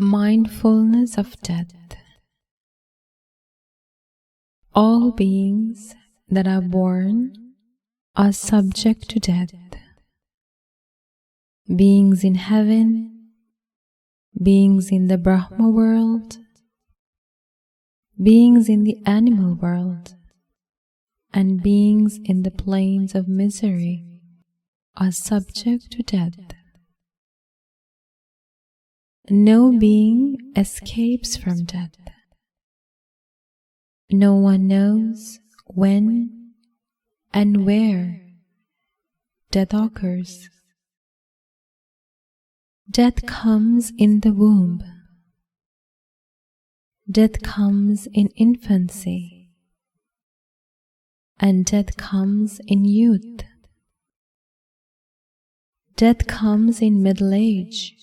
Mindfulness of death. All beings that are born are subject to death. Beings in heaven, beings in the Brahma world, beings in the animal world, and beings in the planes of misery are subject to death. No being escapes from death. No one knows when and where death occurs. Death comes in the womb. Death comes in infancy. And death comes in youth. Death comes in middle age.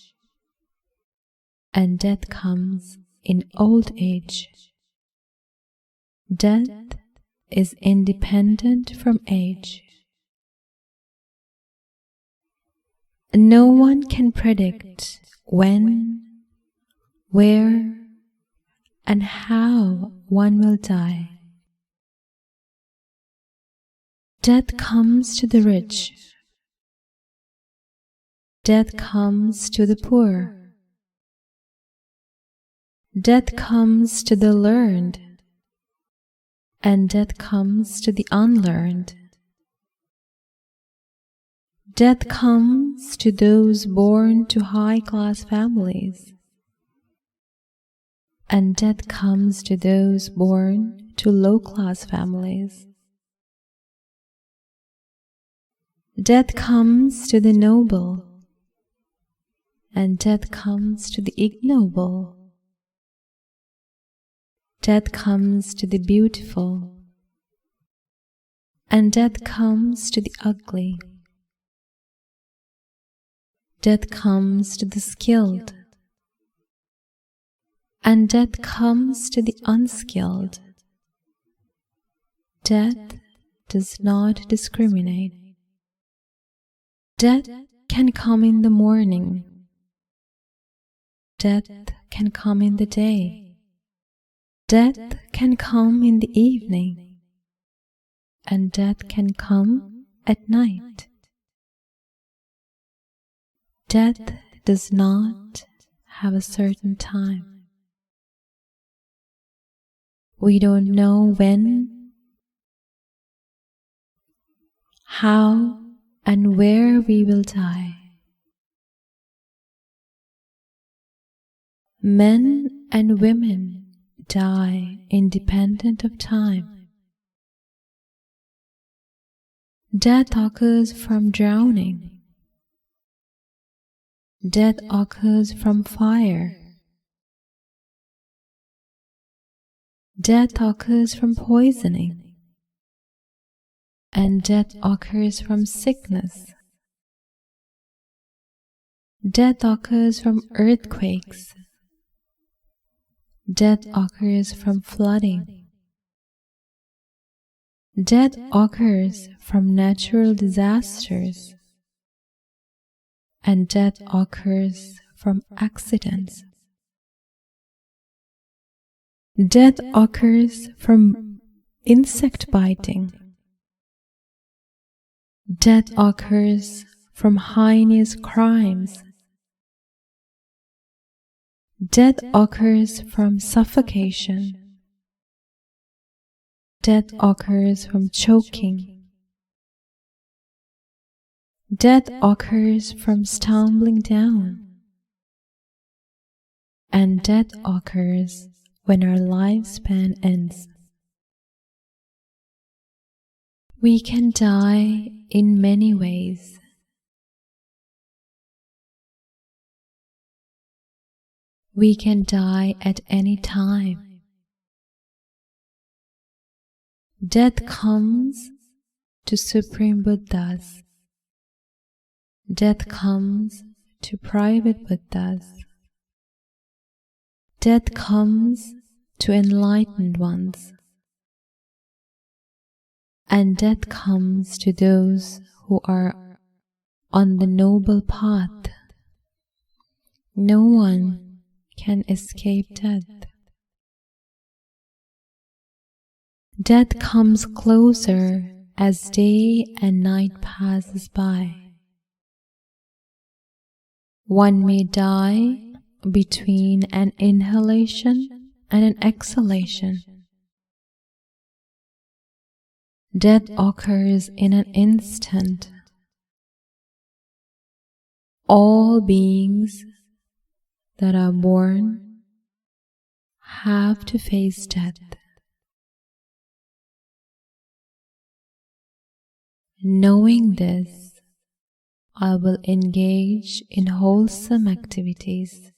And death comes in old age. Death is independent from age. No one can predict when, where, and how one will die. Death comes to the rich. Death comes to the poor. Death comes to the learned, and death comes to the unlearned. Death comes to those born to high-class families, and death comes to those born to low-class families. Death comes to the noble, and death comes to the ignoble. Death comes to the beautiful, and death comes to the ugly. Death comes to the skilled, and death comes to the unskilled. Death does not discriminate. Death can come in the morning. Death can come in the day. Death can come in the evening, and death can come at night. Death does not have a certain time. We don't know when, how, and where we will die. Men and women die independent of time. Death occurs from drowning. Death occurs from fire. Death occurs from poisoning. And death occurs from sickness. Death occurs from earthquakes. Death occurs from flooding. Death occurs from natural disasters. And death occurs from accidents. Death occurs from insect biting. Death occurs from heinous crimes. Death occurs from suffocation. Death occurs from choking. Death occurs from stumbling down. And death occurs when our lifespan ends. We can die in many ways. We can die at any time. Death comes to Supreme Buddhas. Death comes to private Buddhas. Death comes to enlightened ones. And death comes to those who are on the noble path. No one can escape death. Death comes closer as day and night passes by. One may die between an inhalation and an exhalation. Death occurs in an instant. All beings that are born have to face death. Knowing this, I will engage in wholesome activities.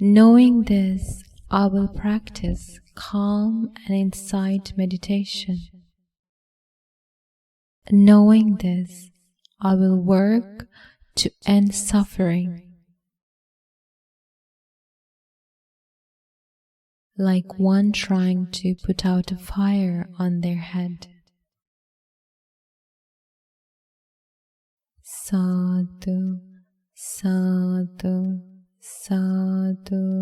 Knowing this, I will practice calm and insight meditation. Knowing this, I will work to end suffering. Like one trying to put out a fire on their head. Sadhu, sadhu, sadhu.